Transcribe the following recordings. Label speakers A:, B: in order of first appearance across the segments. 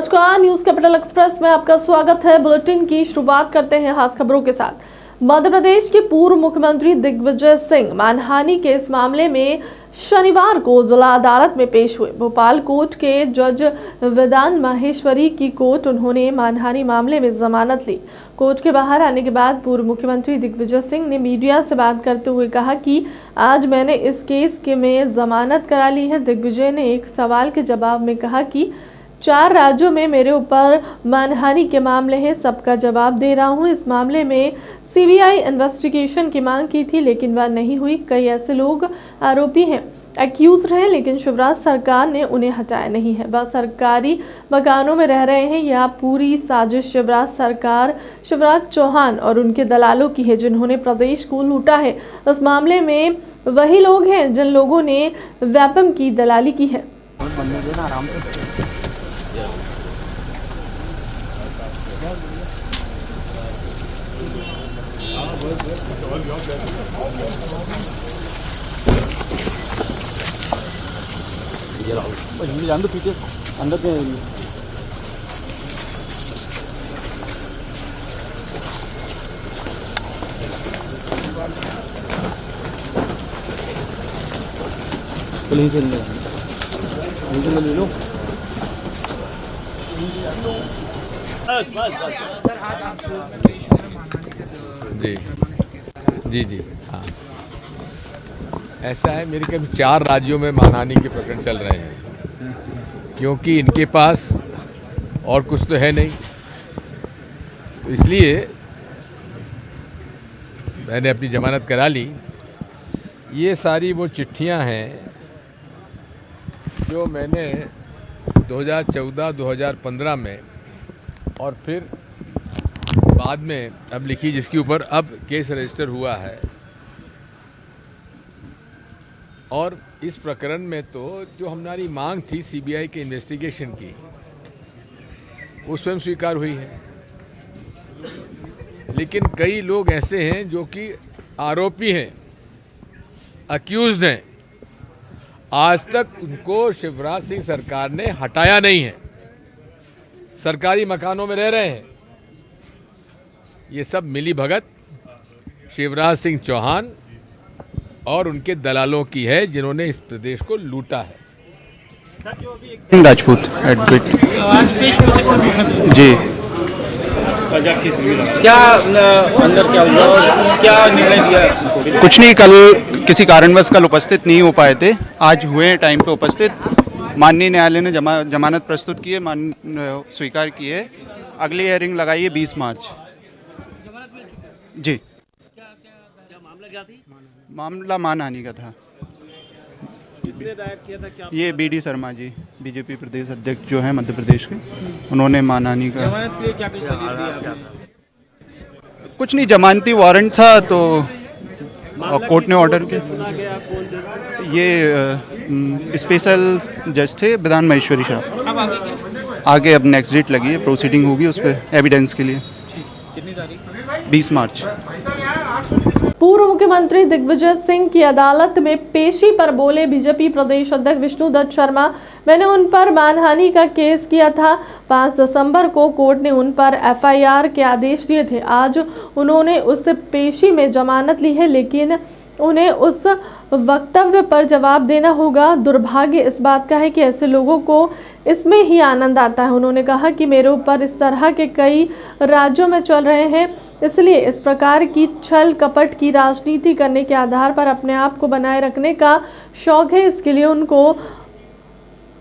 A: नमस्कार, news capital express में आपका स्वागत है। बुलेटिन की शुरुआत करते हैं खास खबरों के साथ। मध्य प्रदेश के पूर्व मुख्यमंत्री दिग्विजय सिंह मानहानि के इस मामले में शनिवार को जिला अदालत में पेश हुए। भोपाल कोर्ट के जज विधान माहेश्वरी की कोर्ट उन्होंने मानहानि मामले में जमानत ली। कोर्ट के बाहर आने के बाद पूर्व मुख्यमंत्री दिग्विजय सिंह ने मीडिया से बात करते हुए कहा कि आज मैंने इस केस के में जमानत करा ली है। दिग्विजय ने एक सवाल के जवाब में कहा कि 4 राज्यों में मेरे ऊपर मानहानि के मामले हैं, सबका जवाब दे रहा हूं। इस मामले में सीबीआई इन्वेस्टिगेशन की मांग की थी, लेकिन वह नहीं हुई। कई ऐसे लोग आरोपी हैं, एक्यूज हैं, लेकिन शिवराज सरकार ने उन्हें हटाया नहीं है। वह सरकारी मकानों में रह रहे हैं। यह पूरी साजिश शिवराज सरकार, शिवराज चौहान और उनके दलालों की है, जिन्होंने प्रदेश को लूटा है। इस मामले में वही लोग हैं जिन लोगों ने व्यापम की दलाली की है।
B: जान दो पीछे अंदर से ले लो।
C: जी हाँ, ऐसा है। मेरे करीब 4 राज्यों में मानहानि के प्रकरण चल रहे हैं, क्योंकि इनके पास और कुछ तो है नहीं, तो इसलिए मैंने अपनी जमानत करा ली। ये सारी वो चिट्ठियां हैं जो मैंने 2014-2015 में और फिर बाद में अब लिखी, जिसके ऊपर अब केस रजिस्टर हुआ है। और इस प्रकरण में तो जो हमारी मांग थी सीबीआई के इन्वेस्टिगेशन की, वो स्वयं स्वीकार हुई है। लेकिन कई लोग ऐसे हैं जो कि आरोपी हैं, अक्यूज्ड हैं। आज तक उनको शिवराज सिंह सरकार ने हटाया नहीं है, सरकारी मकानों में रह रहे हैं। ये सब मिली भगत शिवराज सिंह चौहान और उनके दलालों की है, जिन्होंने इस प्रदेश को लूटा है।
B: राजपूत एडवोकेट जी,
D: क्या अंदर क्या हुआ और क्या निर्णय दिया?
B: कुछ नहीं, कल किसी कारणवश कल उपस्थित नहीं हो पाए थे, आज हुए टाइम पे उपस्थित। माननीय न्यायालय ने जमानत प्रस्तुत की है, स्वीकार की है। अगली हियरिंग लगाई है 20 मार्च जी।
D: क्या मामला क्या थी?
B: मामला मानहानि का था।
D: किसने दायर किया था? क्या
B: ये बीडी शर्मा जी, बीजेपी प्रदेश अध्यक्ष जो हैं मध्य प्रदेश के, उन्होंने मानहानि का
D: जमानत के लिए क्या कुछ दलील दिया?
B: कुछ नहीं, जमानती वारंट था तो कोर्ट ने ऑर्डर किया।
D: सुना गया कौन जज?
B: ये स्पेशल जज थे विधान माहेश्वरी साहब।
D: अब आगे क्या?
B: आगे अब नेक्स्ट डेट लगी है, प्रोसीडिंग होगी उस पर एविडेंस के लिए।
D: कितनी तारीख?
B: 20 मार्च।
A: पूर्व मुख्यमंत्री दिग्विजय सिंह की अदालत में पेशी पर बोले बीजेपी प्रदेश अध्यक्ष विष्णुदत्त शर्मा। मैंने उन पर मानहानि का केस किया था। 5 दिसंबर को कोर्ट ने उन पर एफआईआर के आदेश दिए थे। आज उन्होंने उस पेशी में जमानत ली है, लेकिन उन्हें उस वक्तव्य पर जवाब देना होगा। दुर्भाग्य इस बात का है कि ऐसे लोगों को इसमें ही आनंद आता है। उन्होंने कहा कि मेरे ऊपर इस तरह के कई राज्यों में चल रहे हैं, इसलिए इस प्रकार की छल कपट की राजनीति करने के आधार पर अपने आप को बनाए रखने का शौक है। इसके लिए उनको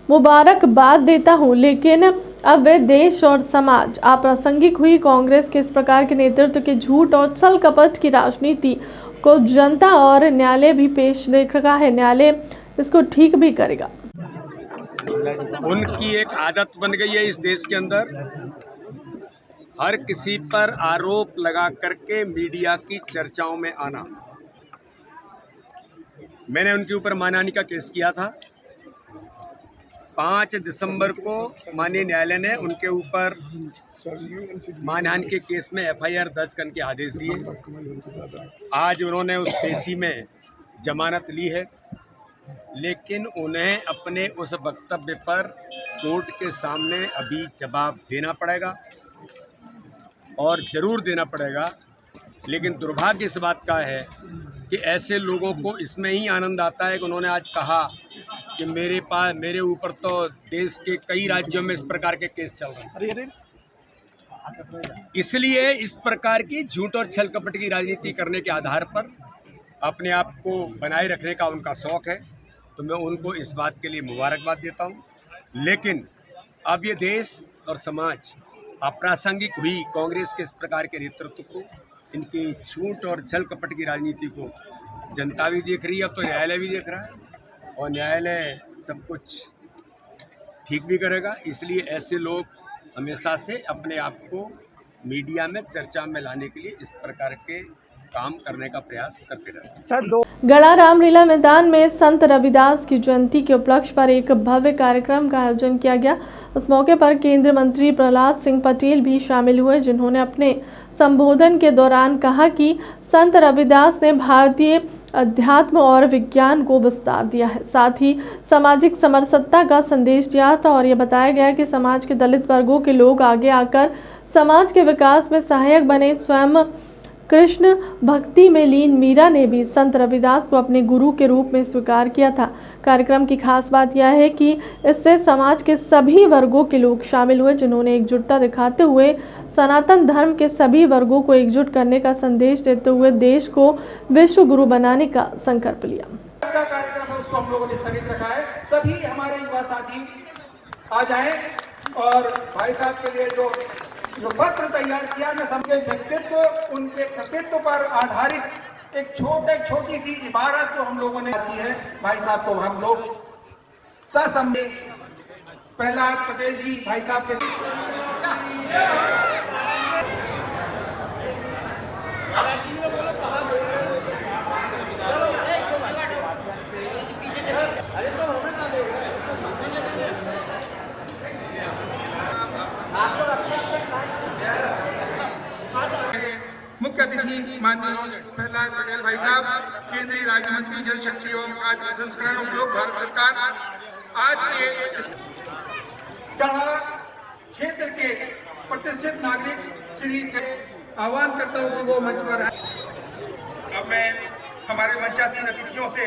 A: मुबारकबाद देता हूं, लेकिन अब वे देश और समाज अप्रासंगिक हुई। कांग्रेस के इस प्रकार के नेतृत्व के झूठ और छल कपट की राजनीति को जनता और न्यायालय भी पेश देख रहा है। न्यायालय इसको ठीक भी करेगा।
E: उनकी एक आदत बन गई है इस देश के अंदर, हर किसी पर आरोप लगा करके मीडिया की चर्चाओं में आना। मैंने उनके ऊपर मानहानि का केस किया था। 5 दिसंबर को माननीय न्यायालय ने उनके ऊपर मानहानि के केस में एफआईआर दर्ज करने के आदेश दिए। आज उन्होंने उस पेशी में जमानत ली है, लेकिन उन्हें अपने उस वक्तव्य पर कोर्ट के सामने अभी जवाब देना पड़ेगा और ज़रूर देना पड़ेगा। लेकिन दुर्भाग्य इस बात का है कि ऐसे लोगों को इसमें ही आनंद आता है कि उन्होंने आज कहा कि मेरे ऊपर तो देश के कई राज्यों में इस प्रकार के केस चल रहे हैं। इसलिए इस प्रकार की झूठ और छल कपट की राजनीति करने के आधार पर अपने आप को बनाए रखने का उनका शौक है, तो मैं उनको इस बात के लिए मुबारकबाद देता हूं। लेकिन अब ये देश और समाज अप्रासंगिक हुई कांग्रेस के इस प्रकार के नेतृत्व को, इनकी झूठ और छल कपट की राजनीति को जनता भी देख रही है, अब तो न्यायालय भी देख रहा है और न्यायालय सब कुछ ठीक भी करेगा। इसलिए ऐसे लोग हमेशा से अपने आप को मीडिया में चर्चा में लाने के लिए इस प्रकार के काम करने का प्रयास करते रहते हैं।
A: गढ़ा रामलीला मैदान में संत रविदास की जयंती के उपलक्ष्य पर एक भव्य कार्यक्रम का आयोजन किया गया। उस मौके पर केंद्रीय मंत्री प्रहलाद सिंह पटेल भी शामिल हुए, जिन्होंने अपने संबोधन के दौरान कहा कि संत रविदास ने भारतीय अध्यात्म और विज्ञान को विस्तार दिया है, साथ ही सामाजिक समरसता का संदेश दिया था। और ये बताया गया कि समाज के दलित वर्गों के लोग आगे आकर समाज के विकास में सहायक बने। स्वयं कृष्ण भक्ति में लीन मीरा ने भी संत रविदास को अपने गुरु के रूप में स्वीकार किया था। कार्यक्रम की खास बात यह है कि इससे समाज के सभी वर्गों के लोग शामिल हुए, जिन्होंने एकजुटता दिखाते हुए सनातन धर्म के सभी वर्गों को एकजुट करने का संदेश देते हुए देश को विश्व गुरु बनाने का संकल्प लिया।
F: कार्यक्रम है उसको हम लोगों ने स्थगित रखा है। सभी हमारे युवा साथी आ जाएं और भाई साहब के लिए जो पत्र तैयार किया, मैं सबके व्यक्तित्व, उनके कृतित्व पर आधारित एक छोटी सी इबारत जो हम लोगों ने की है, भाई साहब को हम लोग ससम्मित प्रहलाद पटेल जी भाई साहब के मुख्य अतिथि माननीय प्रहलाद पटेल भाई साहब, केंद्रीय राज्य मंत्री जल शक्ति एवं खाद्य प्रसंस्करण उद्योग, भारत सरकार। आज के गढ़ा क्षेत्र के प्रतिष्ठित नागरिक श्री के आह्वान करता हूँ कि वो मंच पर आए। अब मैं हमारे मंचासीन अतिथियों से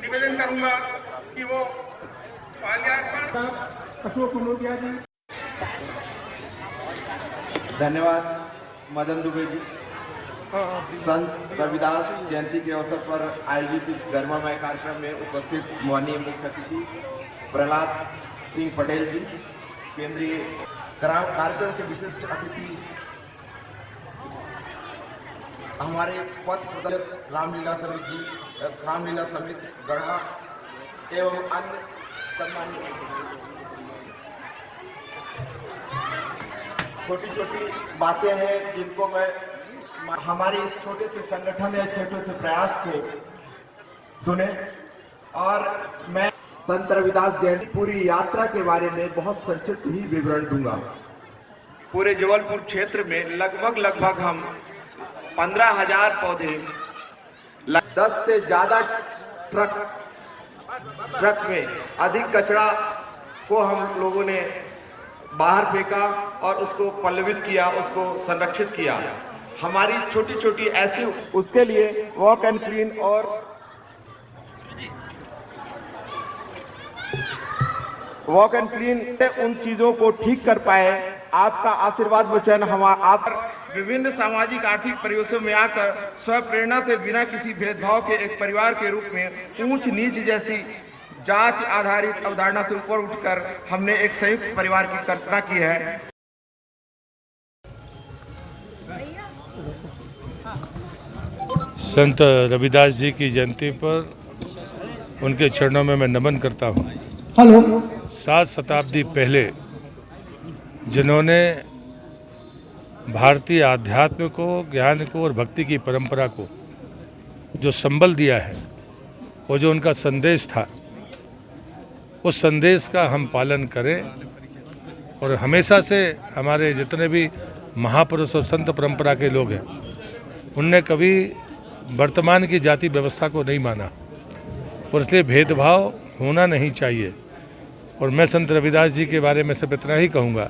F: निवेदन करूंगा कि वो माल्यार्पण अशोक कनोडिया जी।
G: धन्यवाद मदन दुबे जी। संत रविदास जयंती के अवसर पर आयोजित इस गरिमामय कार्यक्रम में उपस्थित माननीय मुख्य अतिथि प्रहलाद सिंह पटेल जी, केंद्रीय कार्यक्रम के विशिष्ट अतिथि हमारे पथ प्रदर्शक रामलीला समिति गढ़ा एवं अन्य सम्मानित छोटी बातें हैं जिनको मैं हमारे इस छोटे से संगठन या छोटे से प्रयास को सुने। और मैं संत रविदास जयंती पूरी यात्रा के बारे में बहुत संक्षिप्त ही विवरण दूंगा। पूरे जबलपुर क्षेत्र में लगभग हम 15,000 पौधे, 10 से ज्यादा ट्रक में अधिक कचरा को हम लोगों ने बाहर फेंका और उसको पल्लवित किया, उसको संरक्षित किया। हमारी छोटी ऐसी उसके लिए वॉक एंड क्लीन और उन चीजों को ठीक कर पाए। आपका आशीर्वाद वचन आप विभिन्न सामाजिक आर्थिक परिवेशों में आकर स्व प्रेरणा से बिना किसी भेदभाव के एक परिवार के रूप में ऊंच नीच जैसी जाति आधारित अवधारणा से ऊपर उठकर हमने एक संयुक्त परिवार की कल्पना की है।
H: संत रविदास जी की जयंती पर उनके चरणों में मैं नमन करता हूँ। 7 शताब्दी पहले जिन्होंने भारतीय आध्यात्म को, ज्ञान को और भक्ति की परंपरा को जो संबल दिया है, वो जो उनका संदेश था, उस संदेश का हम पालन करें। और हमेशा से हमारे जितने भी महापुरुष और संत परंपरा के लोग हैं, उनने कभी वर्तमान की जाति व्यवस्था को नहीं माना और इसलिए भेदभाव होना नहीं चाहिए। और मैं संत रविदास जी के बारे में सिर्फ इतना ही कहूँगा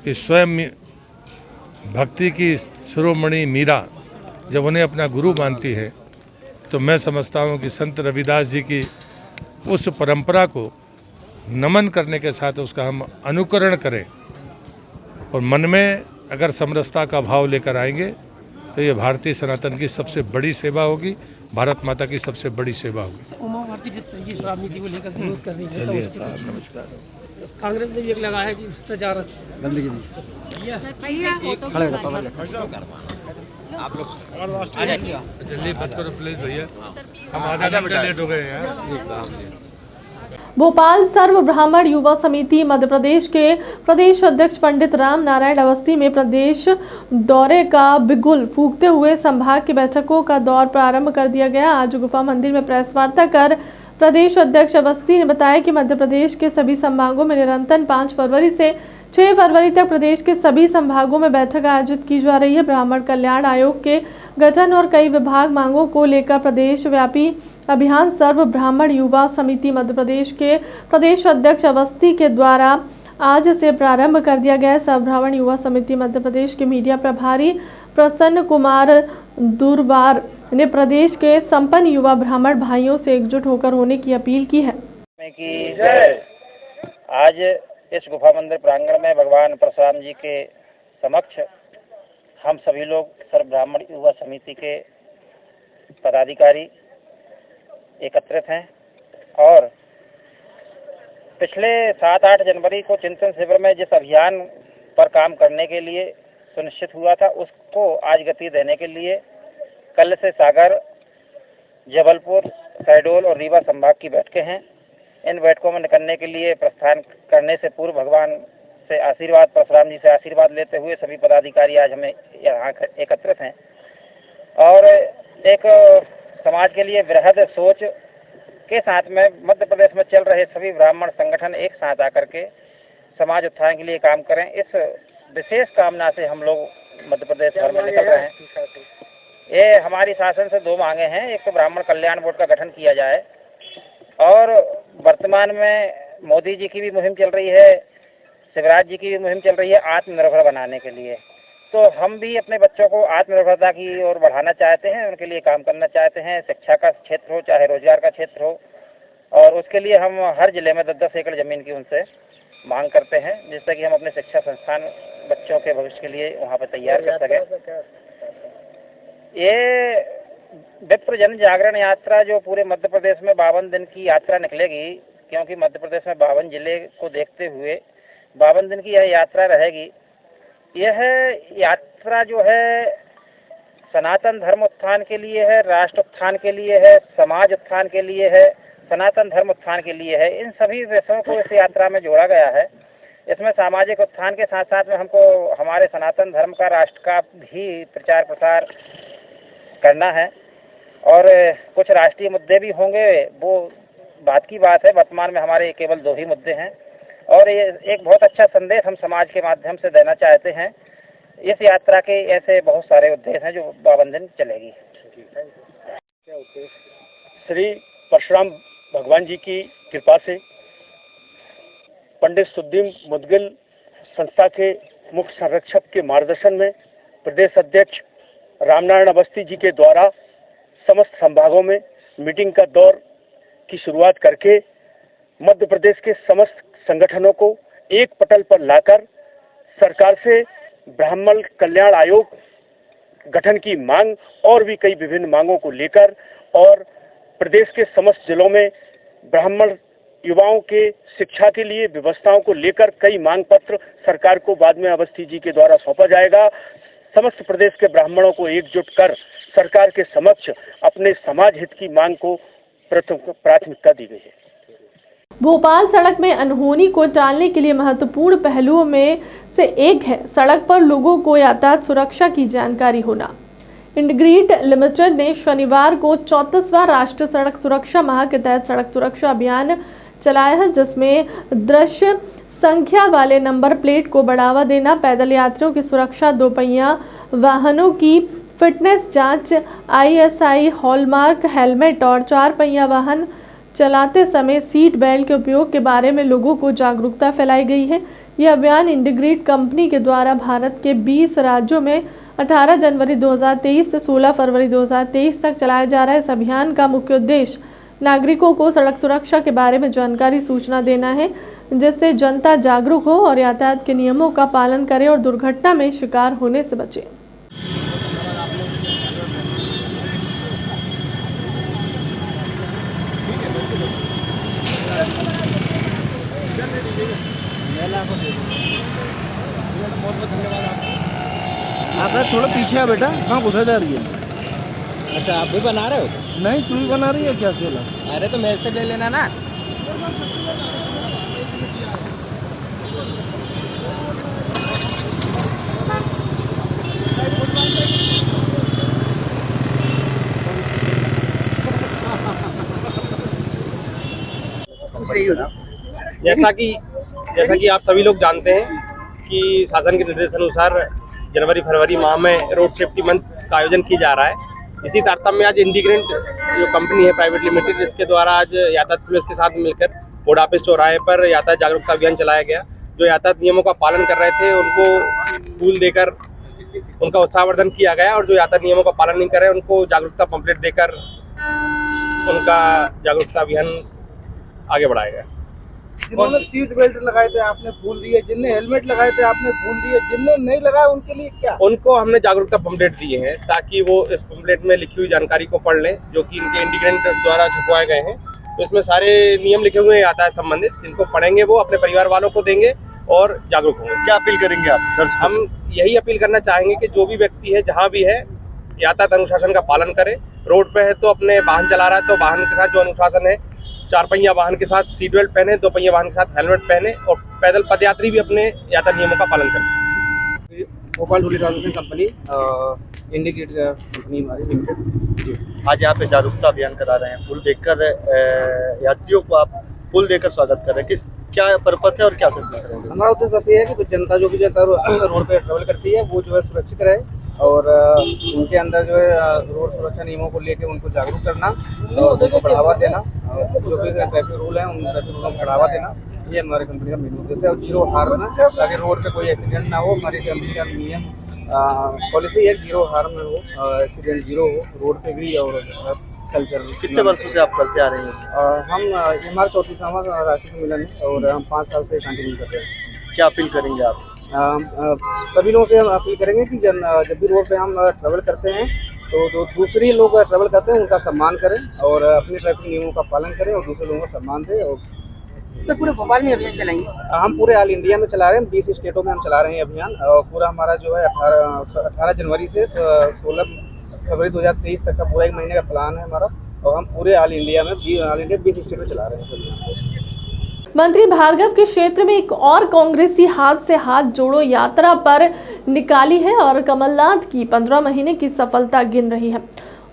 H: कि स्वयं भक्ति की शिरोमणि मीरा जब उन्हें अपना गुरु मानती है, तो मैं समझता हूँ कि संत रविदास जी की उस परंपरा को नमन करने के साथ उसका हम अनुकरण करें और मन में अगर समरसता का भाव लेकर आएंगे तो ये भारतीय सनातन की सबसे बड़ी सेवा होगी, भारत माता की सबसे बड़ी सेवा होगी।
I: उमा भारती जिस तरीके से शराब नीति को लेकर विरोध कर रही है,
H: चलिए
I: तो उसके
H: साहब,
I: पीछे
H: नमस्कार।
I: कांग्रेस ने भी एक लगाया है कि भ्रष्टाचार गंदगी भी
H: जल्दी बात करो प्लीज भैया, हम आधा घंटा लेट हो गए हैं।
A: भोपाल सर्व ब्राह्मण युवा समिति मध्य प्रदेश के प्रदेश अध्यक्ष पंडित राम नारायण अवस्थी में प्रदेश दौरे का बिगुल फूंकते हुए संभाग की बैठकों का दौर प्रारंभ कर दिया गया। आज गुफा मंदिर में प्रेस वार्ता कर प्रदेश अध्यक्ष अवस्थी ने बताया कि मध्य प्रदेश के सभी संभागों में निरंतर 5 फरवरी से 6 फरवरी तक प्रदेश के सभी संभागों में बैठक आयोजित की जा रही है। ब्राह्मण कल्याण आयोग के गठन और कई विभाग मांगों को लेकर प्रदेश व्यापी अभियान सर्व ब्राह्मण युवा समिति मध्य प्रदेश के प्रदेश अध्यक्ष अवस्थी के द्वारा आज से प्रारंभ कर दिया गया। सर्व ब्राह्मण युवा समिति मध्य प्रदेश के मीडिया प्रभारी प्रसन्न कुमार दुर्बार ने प्रदेश के संपन्न युवा ब्राह्मण भाइयों से एकजुट होकर होने की अपील की है।
D: आज इस गुफा मंदिर प्रांगण में भगवान परशुराम जी के समक्ष हम सभी लोग सर्व ब्राह्मण युवा समिति के पदाधिकारी एकत्रित हैं और पिछले 7-8 जनवरी को चिंतन शिविर में जिस अभियान पर काम करने के लिए सुनिश्चित हुआ था, उसको आज गति देने के लिए कल से सागर, जबलपुर, शहडोल और रीवा संभाग की बैठकें हैं। इन बैठकों में निकलने के लिए प्रस्थान करने से पूर्व भगवान से आशीर्वाद, परशुराम जी से आशीर्वाद लेते हुए सभी पदाधिकारी आज हमें यहाँ एकत्रित हैं और एक समाज के लिए वृहद सोच के साथ में मध्य प्रदेश में चल रहे सभी ब्राह्मण संगठन एक साथ आकर के समाज उत्थान के लिए काम करें, इस विशेष कामना से हम लोग मध्य प्रदेश भर में निकल रहे हैं। ये हमारी शासन से 2 मांगे हैं। एक तो ब्राह्मण कल्याण बोर्ड का गठन किया जाए और वर्तमान में मोदी जी की भी मुहिम चल रही है, शिवराज जी की भी मुहिम चल रही है आत्मनिर्भर बनाने के लिए। तो हम भी अपने बच्चों को आत्मनिर्भरता की ओर बढ़ाना चाहते हैं, उनके लिए काम करना चाहते हैं, शिक्षा का क्षेत्र हो चाहे रोजगार का क्षेत्र हो, और उसके लिए हम हर जिले में 10-10 एकड़ जमीन की उनसे मांग करते हैं, जिससे कि हम अपने शिक्षा संस्थान बच्चों के भविष्य के लिए वहाँ पर तैयार कर सकें। ये विप्र जन जागरण यात्रा जो पूरे मध्य प्रदेश में 52 दिन की यात्रा निकलेगी, क्योंकि मध्य प्रदेश में 52 जिले को देखते हुए 52 दिन की यह यात्रा रहेगी। यह यात्रा जो है सनातन धर्म उत्थान के लिए है, राष्ट्र उत्थान के लिए है, समाज उत्थान के लिए है, सनातन धर्म उत्थान के लिए है। इन सभी विषयों को इस यात्रा में जोड़ा गया है। इसमें सामाजिक उत्थान के साथ साथ में हमको हमारे सनातन धर्म का, राष्ट्र का भी प्रचार प्रसार करना है और कुछ राष्ट्रीय मुद्दे भी होंगे, वो बात की बात है। वर्तमान में हमारे केवल 2 ही मुद्दे हैं और ये एक बहुत अच्छा संदेश हम समाज के माध्यम से देना चाहते हैं। इस यात्रा के ऐसे बहुत सारे उद्देश्य हैं जो 52 दिन चलेगी।
E: श्री परशुराम भगवान जी की कृपा से पंडित सुद्दीन मुदगिल संस्था के मुख्य संरक्षक के मार्गदर्शन में प्रदेश अध्यक्ष रामनारायण अवस्थी जी के द्वारा समस्त संभागों में मीटिंग का दौर की शुरुआत करके मध्य प्रदेश के समस्त संगठनों को एक पटल पर लाकर सरकार से ब्राह्मण कल्याण आयोग गठन की मांग और भी कई विभिन्न मांगों को लेकर और प्रदेश के समस्त जिलों में ब्राह्मण युवाओं के शिक्षा के लिए व्यवस्थाओं को लेकर कई मांग पत्र सरकार को बाद में अवस्थी जी के द्वारा सौंपा जाएगा। समस्त प्रदेश के ब्राह्मणों को एकजुट कर सरकार के समक्ष अपने समाज हित की मांग को प्राथमिकता दी गई है।
A: भोपाल सड़क में अनहोनी को टालने के लिए महत्वपूर्ण पहलुओं में से एक है सड़क पर लोगों को यातायात सुरक्षा की जानकारी होना। इंडग्रीड लिमिटेड ने शनिवार को 34वां राष्ट्रीय सड़क सुरक्षा माह के तहत सड़क सुरक्षा अभियान चलाया है, जिसमें दृश्य संख्या वाले नंबर प्लेट को बढ़ावा देना, पैदल यात्रियों की सुरक्षा, 2 पहिया वाहनों की फिटनेस जांच, ISI हॉलमार्क हेलमेट और 4 पहिया वाहन चलाते समय सीट बेल्ट के उपयोग के बारे में लोगों को जागरूकता फैलाई गई है। यह अभियान इंडिग्रिड कंपनी के द्वारा भारत के 20 राज्यों में 18 जनवरी 2023 से 16 फरवरी 2023 तक चलाया जा रहा है। इस अभियान का मुख्य उद्देश्य नागरिकों को सड़क सुरक्षा के बारे में जानकारी सूचना देना है, जिससे जनता जागरूक हो और यातायात के नियमों का पालन करे और दुर्घटना में शिकार होने से बचे।
J: आप थोड़ा पीछे आ बेटा, कहाँ घुसा जा रही है?
K: अच्छा, आप भी बना रहे हो?
J: नहीं, तू भी बना रही है क्या अकेला?
K: अरे तो मेरे से ले लेना ना।
L: जैसा कि आप सभी लोग जानते हैं कि शासन के निर्देशानुसार जनवरी फरवरी माह में रोड सेफ्टी मंथ का आयोजन किया जा रहा है। इसी तारतम्य में आज इंडिग्रेंट जो कंपनी है प्राइवेट लिमिटेड, इसके द्वारा आज यातायात पुलिस के साथ मिलकर बोर्ड ऑफिस चौराहे पर यातायात जागरूकता अभियान चलाया गया। जो यातायात नियमों का पालन कर रहे थे उनको फूल देकर उनका उत्साहवर्धन किया गया और जो यातायात नियमों का पालन नहीं कर रहे उनको जागरूकता पंपलेट देकर उनका जागरूकता अभियान आगे बढ़ाया गया।
J: जिन्होंने सीट बेल्ट लगाए थे आपने फूल दिए, जिनने हेलमेट लगाए थे आपने फूल दिए, जिनने नहीं लगाया उनके लिए क्या?
L: उनको हमने जागरूकता पंपलेट दिए हैं ताकि वो इस पंपलेट में लिखी हुई जानकारी को पढ़ लें, जो कि इनके इंडिग्रेंट द्वारा छपवाए गए हैं। तो इसमें सारे नियम लिखे हुए हैं यातायात संबंधित, जिनको पढ़ेंगे वो अपने परिवार वालों को देंगे और जागरूक होंगे।
M: क्या अपील करेंगे आप?
L: हम यही अपील करना चाहेंगे कि जो भी व्यक्ति है जहाँ भी है यातायात अनुशासन का पालन करे। रोड पे है तो अपने वाहन चला रहा है तो वाहन के साथ जो अनुशासन है, 4 पहिया वाहन के साथ सीट बेल्ट पहने, 2 पहिया वाहन के साथ हेलमेट पहने और पैदल पदयात्री भी अपने यातायात नियमों का पालन करें।
K: भोपाल टूली ट्रांसपोर्टेशन कंपनी इंडिग्रेड कंपनी हमारी लिमिटेड।
M: आज यहाँ पे जागरूकता अभियान करा रहे हैं। फूल देकर यात्रियों को आप फूल देकर स्वागत कर रहे हैं, क्या पर्पस है और क्या संदेश रहेगा?
K: हमारा उद्देश्य बस ये है कि जनता जो भी रोड पे ट्रेवल करती है वो जो है सुरक्षित रहे और उनके अंदर जो है रोड सुरक्षा नियमों को लेकर उनको जागरूक करना और उनको बढ़ावा देना, जो भी ट्रैफिक रूल है उन ट्रैफिक रूलों को बढ़ावा देना, ये हमारी कंपनी का मेन उद्देश्य है। और जीरो हार्म, ताकि रोड पे कोई एक्सीडेंट ना हो। हमारी कंपनी का नियम पॉलिसी है जीरो हार्म हो, एक्सीडेंट जीरो हो रोड पे भी और कल्चर।
M: कितने वर्षों से आप करते आ रहे हैं?
K: हम हमारा 34वां राष्ट्रीय सम्मेलन है और हम 5 साल से कंटिन्यू कर रहे हैं।
M: क्या अपील करेंगे आप?
K: सभी लोगों से हम अपील करेंगे कि जब भी रोड पे हम ट्रैवल करते हैं तो जो दूसरे लोग ट्रैवल करते हैं उनका सम्मान करें और अपने ट्रैफिक नियमों का पालन करें और दूसरे लोगों का सम्मान दें। और
N: तो पूरे भोपाल में अभियान चलाएंगे?
K: हम पूरे ऑल इंडिया में चला रहे हैं, 20 स्टेटों में हम चला रहे हैं अभियान। और पूरा हमारा जो है 18 जनवरी से 16 फरवरी 2023 तक का पूरा 1 महीने का प्लान है हमारा और हम पूरे ऑल इंडिया 20 स्टेट में चला रहे हैं।
A: मंत्री भार्गव के क्षेत्र में एक और कांग्रेसी हाथ से हाथ जोड़ो यात्रा पर निकाली है और कमलनाथ की 15 महीने की सफलता गिन रही है,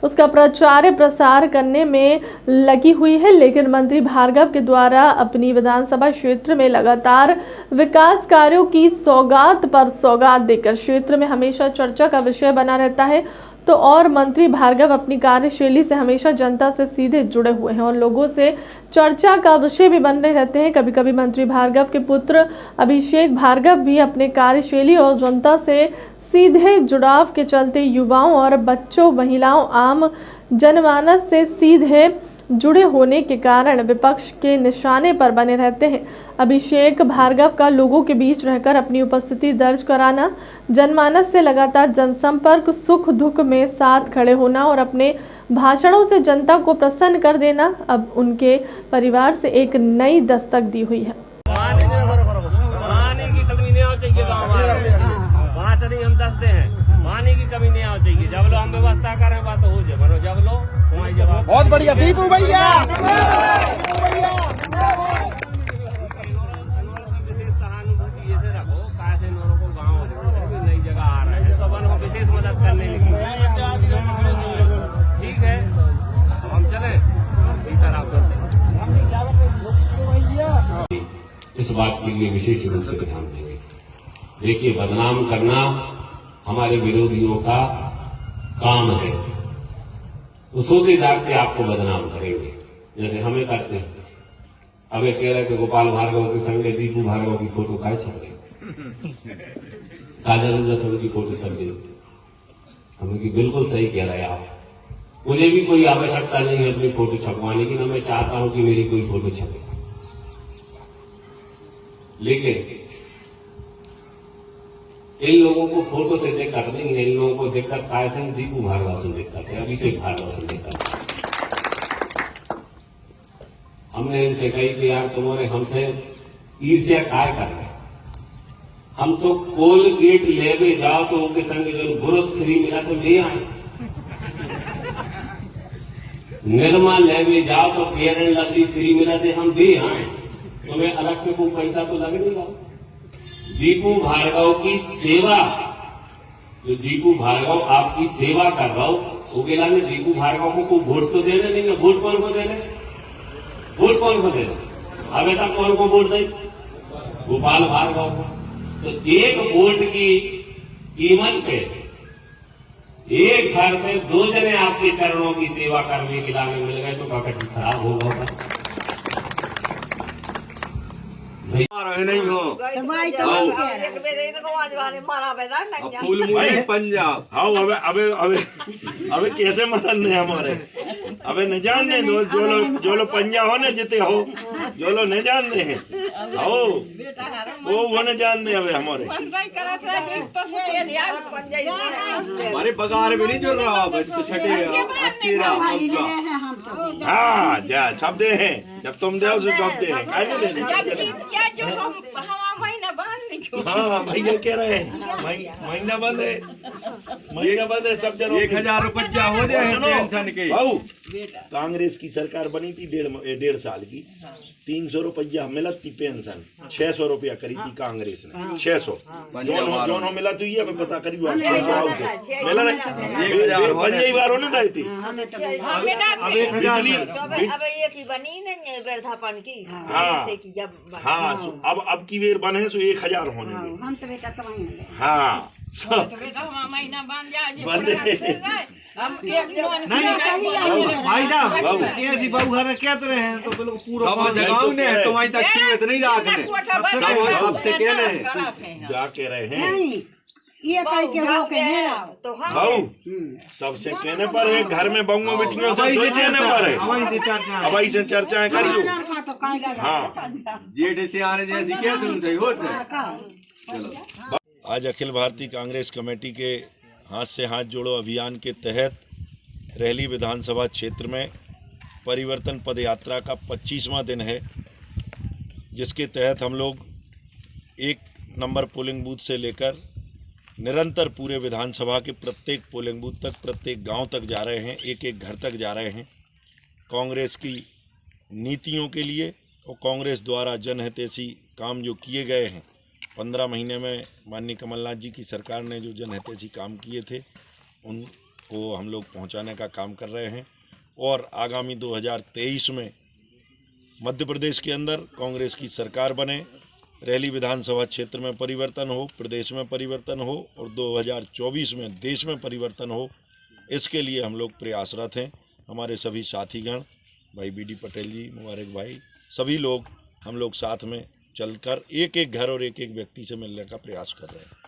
A: उसका प्रचार प्रसार करने में लगी हुई है। लेकिन मंत्री भार्गव के द्वारा अपनी विधानसभा क्षेत्र में लगातार विकास कार्यों की सौगात पर सौगात देकर क्षेत्र में हमेशा चर्चा का विषय बना रहता है। तो और मंत्री भार्गव अपनी कार्यशैली से हमेशा जनता से सीधे जुड़े हुए हैं और लोगों से चर्चा का विषय भी बनते रहते हैं। कभी कभी मंत्री भार्गव के पुत्र अभिषेक भार्गव भी अपने कार्यशैली और जनता से सीधे जुड़ाव के चलते युवाओं और बच्चों, महिलाओं, आम जनमानस से सीधे जुड़े होने के कारण विपक्ष के निशाने पर बने रहते हैं। अभिषेक भार्गव का लोगों के बीच रहकर अपनी उपस्थिति दर्ज कराना, जनमानस से लगातार जनसंपर्क, सुख दुख में साथ खड़े होना और अपने भाषणों से जनता को प्रसन्न कर देना अब उनके परिवार से एक नई दस्तक दी हुई है।
O: हम दसते हैं पानी की कमी नहीं आनी चाहिए। जब लो हम व्यवस्था करें बात हो जाए, बनो जब लो तुम्हारी जवाब। बहुत बढ़िया दीपू भैया। विशेष सहानुभूति ऐसे रखो कैसे नौरों को गाँव नई जगह आ रहे हैं तो बनो विशेष मदद करने लगी। ठीक है हम चले इस तरह से।
P: इस बात के लिए विशेष रूप से ध्यान देंगे। देखिए, बदनाम करना हमारे विरोधियों का काम है। वो सोते जागते आपको बदनाम करेंगे। जैसे हमें करते हैं। अब कह रहे कि गोपाल भार्गव के संगे दीपू भार्गव की फोटो खाए छप गई, का जरूरत है उनकी फोटो छप गई। हमने की बिल्कुल सही कह रहे हैं आप, मुझे भी कोई आवश्यकता नहीं है अपनी फोटो छपवाने की, ना मैं चाहता हूं कि मेरी कोई फोटो छपे। लेकिन इन लोगों को फोटो से दिक्कत नहीं है, इन लोगों को दिक्कत काय से, दीपू भार्गव से दिक्कत है, अभिषेक भार्गव से दिक्कत है। हमने इनसे कही कि यार तुम्हारे हमसे ईर्ष्या काय कर रहे, हम तो कोलगेट लेवे जाओ तो उनके संग जो ब्रश फ्री मिला तो ले आए, निर्मा लेवे जाओ तो फेयर एंड लवली फ्री मिला थे हम भी आए, तुम्हें अलग से कोई पैसा तो लग नहीं रहा। दीपू भार्गव की सेवा, जो दीपू भार्गव आपकी सेवा कर रहा हो, उगेला ने दीपू भार्गव को कोई वोट तो देने नहीं है। वोट कौन को देने, वोट कौन को देने, अभी तक कौन को वोट दे, गोपाल भार्गव को। तो एक वोट की कीमत पे एक घर से 2 जने आपके चरणों की सेवा करने के लाने मिल गए तो बाकी खराब होगा।
Q: नहीं हो पंजाब हाँ अबे कैसे मरन हमारे अबे न जान दे जो लो पंजाब हो न जीते हो, जो लो न जान दे हैं आओ वो न जान दे अबे हमारे हमारे बगार में नहीं जुड़ रहा बस तो छठे 80 हाँ जा सब दे हैं, जब तुम दे सब दे हैं, काय नहीं देने। हाँ भैया कह रहे हैं महीना बंद है, महीना बंद है सब जगह। 1000 रुपया हो जाए पेंशन के। बाबू कांग्रेस की सरकार बनी थी 1.5 साल की, 300 रुपया मिला थी पेंशन, 600 रुपया करी थी कांग्रेस ने, 600 दोनों मिला तो ये पता करी मिला पंजाई बार होने दाई थी। हाँ अब की बेर बने सो 1000 होने। हाँ
J: भाई साहब ऐसी बहू घर कहते रहे हैं तो पूरा
Q: जगाओ ने तुम्हारी तक सीमित नहीं रखने, सबसे कहने जा के रहे हैं
N: ये
Q: भाऊ सबसे कहने पर है, घर में बंगो बेटियों से कहने पर है, अब से चर्चाएं करियो। हाँ जेठ से आने जैसी क्या तुमसे होते। आज अखिल भारतीय कांग्रेस कमेटी के हाथ से हाथ जोड़ो अभियान के तहत रहली विधानसभा क्षेत्र में परिवर्तन पदयात्रा का 25वां दिन है, जिसके तहत हम लोग 1 नंबर पोलिंग बूथ से लेकर निरंतर पूरे विधानसभा के प्रत्येक पोलिंग बूथ तक, प्रत्येक गांव तक जा रहे हैं, एक घर तक जा रहे हैं। कांग्रेस की नीतियों के लिए और कांग्रेस द्वारा जनहितैषी काम जो किए गए हैं, 15 महीने में माननीय कमलनाथ जी की सरकार ने जो जनहितैषी काम किए थे उनको हम लोग पहुंचाने का काम कर रहे हैं। और आगामी 2023 में मध्य प्रदेश के अंदर कांग्रेस की सरकार बने, रहली विधानसभा क्षेत्र में परिवर्तन हो, प्रदेश में परिवर्तन हो और 2024 में देश में परिवर्तन हो, इसके लिए हम लोग प्रयासरत हैं। हमारे सभी साथीगण, भाई BD पटेल जी, मुबारक भाई, सभी लोग हम लोग साथ में चलकर एक घर और एक व्यक्ति से मिलने का प्रयास कर रहे हैं।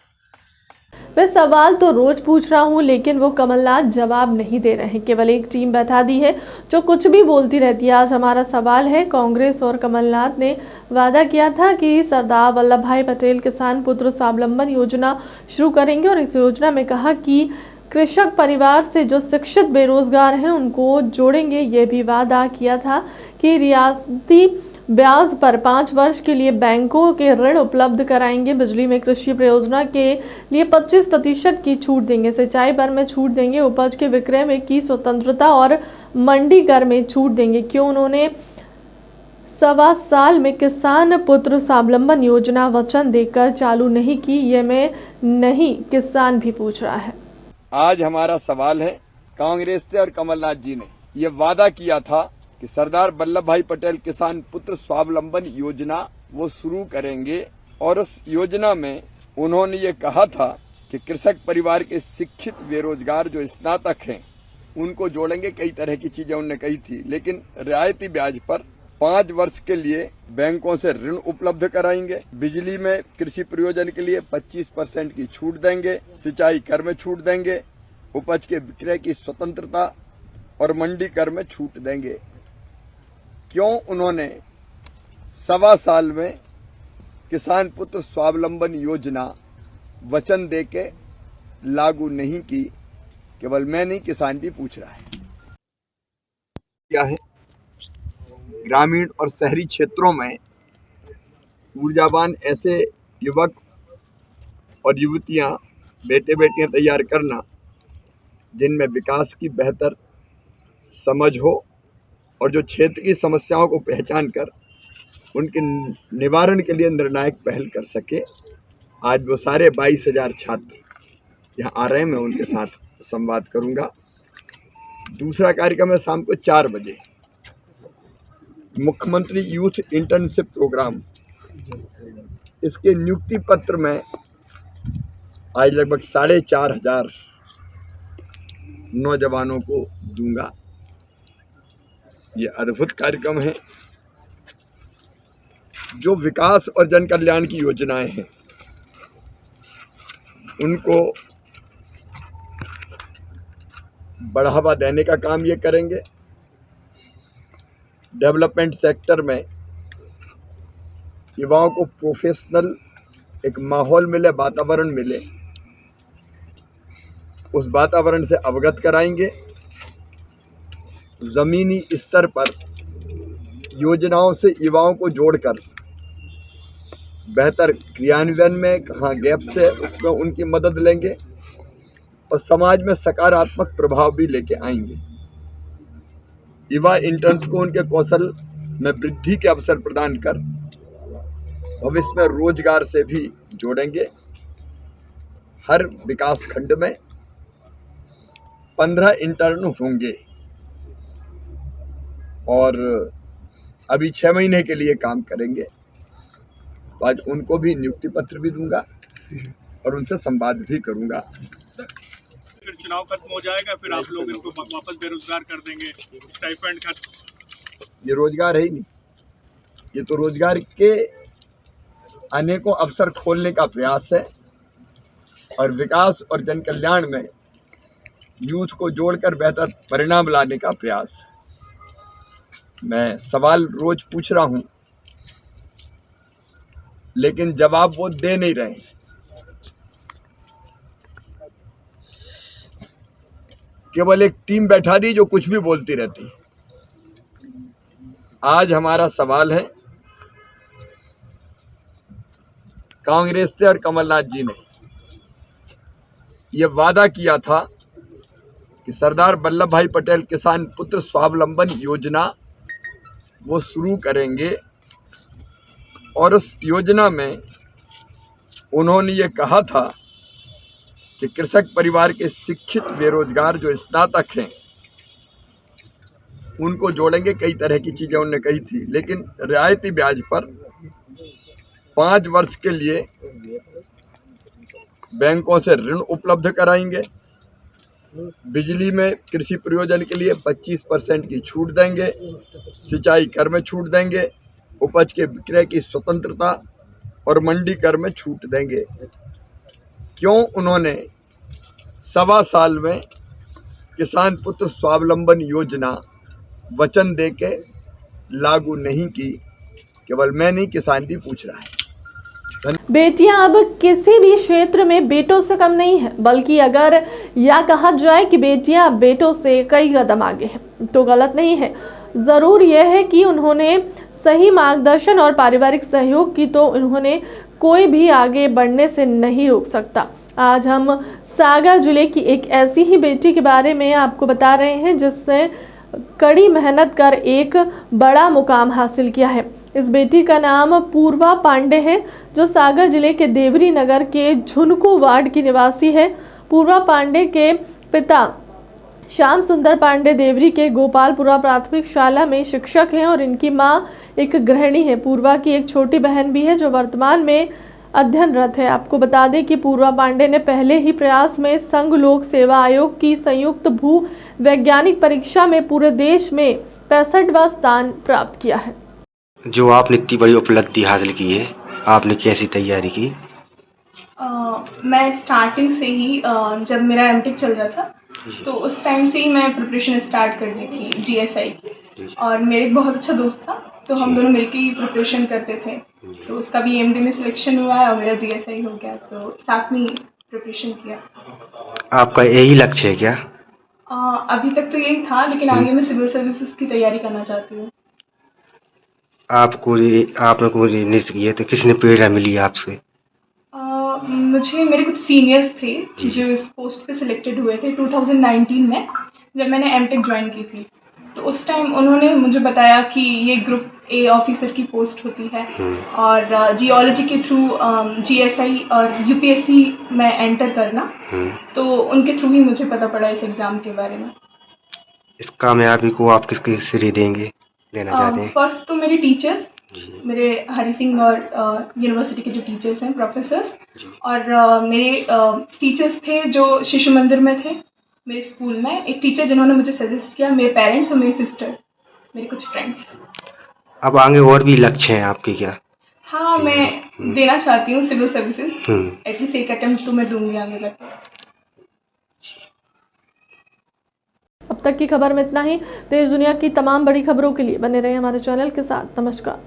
A: मैं सवाल तो रोज पूछ रहा हूं, लेकिन वो कमलनाथ जवाब नहीं दे रहे हैं। केवल एक टीम बैठा दी है जो कुछ भी बोलती रहती है। आज हमारा सवाल है, कांग्रेस और कमलनाथ ने वादा किया था कि सरदार वल्लभ भाई पटेल किसान पुत्र स्वावलंबन योजना शुरू करेंगे और इस योजना में कहा कि कृषक परिवार से जो शिक्षित बेरोजगार हैं उनको जोड़ेंगे। ये भी वादा किया था कि रियासती ब्याज पर 5 वर्ष के लिए बैंकों के ऋण उपलब्ध कराएंगे। बिजली में कृषि प्रयोजना के लिए 25% की छूट देंगे। सिंचाई पर में छूट देंगे। उपज के विक्रय में की स्वतंत्रता और मंडी कर में छूट देंगे। क्यों उन्होंने 1.25 साल में किसान पुत्र स्वावलंबन योजना वचन देकर चालू नहीं की, ये मैं नहीं किसान भी पूछ रहा है।
R: आज हमारा सवाल है, कांग्रेस से और कमलनाथ जी ने ये वादा किया था कि सरदार वल्लभ भाई पटेल किसान पुत्र स्वावलंबन योजना वो शुरू करेंगे और उस योजना में उन्होंने ये कहा था कि कृषक परिवार के शिक्षित बेरोजगार जो स्नातक हैं उनको जोड़ेंगे, कई तरह की चीजें उन्होंने कही थी, लेकिन रियायती ब्याज पर 5 वर्ष के लिए बैंकों से ऋण उपलब्ध कराएंगे। बिजली में कृषि प्रयोजन के लिए 25% की छूट देंगे, सिंचाई कर में छूट देंगे, उपज के विक्रय की स्वतंत्रता और मंडी कर में छूट देंगे। क्यों उन्होंने 1.25 साल में किसान पुत्र स्वावलंबन योजना वचन देके लागू नहीं की? केवल मैं नहीं, किसान भी पूछ रहा है। क्या है, ग्रामीण और शहरी क्षेत्रों में ऊर्जावान ऐसे युवक और युवतियां, बेटे बेटियां तैयार करना जिनमें विकास की बेहतर समझ हो और जो क्षेत्र की समस्याओं को पहचान कर उनके निवारण के लिए निर्णायक पहल कर सके। आज वो सारे 22,000 छात्र यहाँ आ रहे हैं, मैं उनके साथ संवाद करूंगा। दूसरा कार्यक्रम है शाम को 4 बजे, मुख्यमंत्री यूथ इंटर्नशिप प्रोग्राम। इसके नियुक्ति पत्र में आज लगभग 4,500 नौजवानों को दूंगा। ये अद्भुत कार्यक्रम है। जो विकास और जन कल्याण की योजनाएं हैं उनको बढ़ावा देने का काम ये करेंगे। डेवलपमेंट सेक्टर में युवाओं को प्रोफेशनल एक माहौल मिले, वातावरण मिले, उस वातावरण से अवगत कराएंगे। जमीनी स्तर पर योजनाओं से युवाओं को जोड़कर बेहतर क्रियान्वयन में कहाँ गैप्स है उसमें उनकी मदद लेंगे और समाज में सकारात्मक प्रभाव भी लेके आएंगे। युवा इंटर्न्स को उनके कौशल में वृद्धि के अवसर प्रदान कर भविष्य में रोजगार से भी जोड़ेंगे। हर विकास खंड में 15 इंटर्न होंगे और अभी 6 महीने के लिए काम करेंगे। आज उनको भी नियुक्ति पत्र भी दूंगा और उनसे संवाद भी करूंगा।
F: फिर चुनाव खत्म हो जाएगा, फिर आप लोग इनको वापस बेरोजगार कर देंगे, स्टाइपेंड का।
R: ये रोजगार है ही नहीं, ये तो रोजगार के अनेकों अवसर खोलने का प्रयास है और विकास और जन कल्याण में यूथ को जोड़कर बेहतर परिणाम लाने का प्रयास है। मैं सवाल रोज पूछ रहा हूं लेकिन जवाब वो दे नहीं रहे। केवल एक टीम बैठा दी जो कुछ भी बोलती रहती। आज हमारा सवाल है, कांग्रेस से और कमलनाथ जी ने यह वादा किया था कि सरदार वल्लभ भाई पटेल किसान पुत्र स्वावलंबन योजना वो शुरू करेंगे और उस योजना में उन्होंने ये कहा था कि कृषक परिवार के शिक्षित बेरोजगार जो स्नातक हैं उनको जोड़ेंगे। कई तरह की चीजें उन्होंने कही थी, लेकिन रियायती ब्याज पर 5 वर्ष के लिए बैंकों से ऋण उपलब्ध कराएंगे। बिजली में कृषि प्रयोजन के लिए 25% की छूट देंगे, सिंचाई कर में छूट देंगे, उपज के विक्रय की स्वतंत्रता और मंडी कर में छूट देंगे। क्यों उन्होंने 1.25 साल में किसान पुत्र स्वावलंबन योजना वचन देके लागू नहीं की? केवल मैं नहीं, किसान भी पूछ रहा है।
A: बेटियां अब किसी भी क्षेत्र में बेटों से कम नहीं है, बल्कि अगर यह कहा जाए कि बेटियां बेटों से कई कदम आगे हैं तो गलत नहीं है। जरूर यह है कि उन्होंने सही मार्गदर्शन और पारिवारिक सहयोग की तो उन्होंने कोई भी आगे बढ़ने से नहीं रोक सकता। आज हम सागर जिले की एक ऐसी ही बेटी के बारे में आपको बता रहे हैं जिसने कड़ी मेहनत कर एक बड़ा मुकाम हासिल किया है। इस बेटी का नाम पूर्वा पांडे है जो सागर जिले के देवरी नगर के झुनकू वार्ड की निवासी है। पूर्वा पांडे के पिता श्याम सुंदर पांडे देवरी के गोपालपुरा प्राथमिक शाला में शिक्षक हैं और इनकी मां एक गृहिणी है। पूर्वा की एक छोटी बहन भी है जो वर्तमान में अध्ययनरत है। आपको बता दें कि पूर्वा पांडे ने पहले ही प्रयास में संघ लोक सेवा आयोग की संयुक्त भू वैज्ञानिक परीक्षा में पूरे देश में 65वां स्थान प्राप्त किया है।
S: जो आपने इतनी बड़ी उपलब्धि हासिल की है, आपने कैसी तैयारी की?
T: मैं स्टार्टिंग से ही जब मेरा एमटेक चल रहा था तो उस टाइम से ही मैं प्रिपरेशन स्टार्ट कर दी थी जीएसआई की। और मेरे बहुत अच्छा दोस्त था तो हम दोनों मिलकर ही प्रिपरेशन करते थे। तो उसका भी एमडी में सिलेक्शन हुआ है और मेरा जीएसआई हो गया, तो साथ में प्रिपरेशन किया।
S: आपका यही लक्ष्य है क्या?
T: अभी तक तो यही था, लेकिन आगे मैं सिविल सर्विसेज की तैयारी करना चाहती हूँ।
S: आपने कोई नृत्य किया तो किसने प्रेरणा मिली आपसे?
T: मुझे मेरे कुछ सीनियर्स थे जो इस पोस्ट पे सिलेक्टेड हुए थे 2019 में, जब मैंने एमटेक ज्वाइन की थी। तो उस टाइम उन्होंने मुझे बताया कि ये ग्रुप ए ऑफिसर की पोस्ट होती है और जियोलॉजी के थ्रू जीएसआई और यूपीएससी में एंटर करना। तो उनके थ्रू ही मुझे पता पड़ा इस एग्ज़ाम के बारे में।
S: इस कामयाबी को आप किसके श्रेय देना चाहते हैं?
T: फर्स्ट तो मेरे टीचर्स, मेरे हरि सिंह और यूनिवर्सिटी के जो टीचर्स हैं, प्रोफेसर्स, और मेरे टीचर्स थे जो शिशु मंदिर में थे मेरे स्कूल में। एक टीचर जिन्होंने मुझे सजेस्ट किया, मेरे पेरेंट्स और मेरी सिस्टर, मेरे कुछ फ्रेंड्स।
S: अब आगे और भी लक्ष्य हैं आपके क्या?
T: हाँ, मैं देना चाहती हूँ सिविल सर्विसेज। एटलीस्ट एक अटेम्प्ट तो मैं दूंगी आगे तक।
A: अब तक की खबर में इतना ही। देश दुनिया की तमाम बड़ी खबरों के लिए बने रहे हमारे चैनल के साथ। नमस्कार।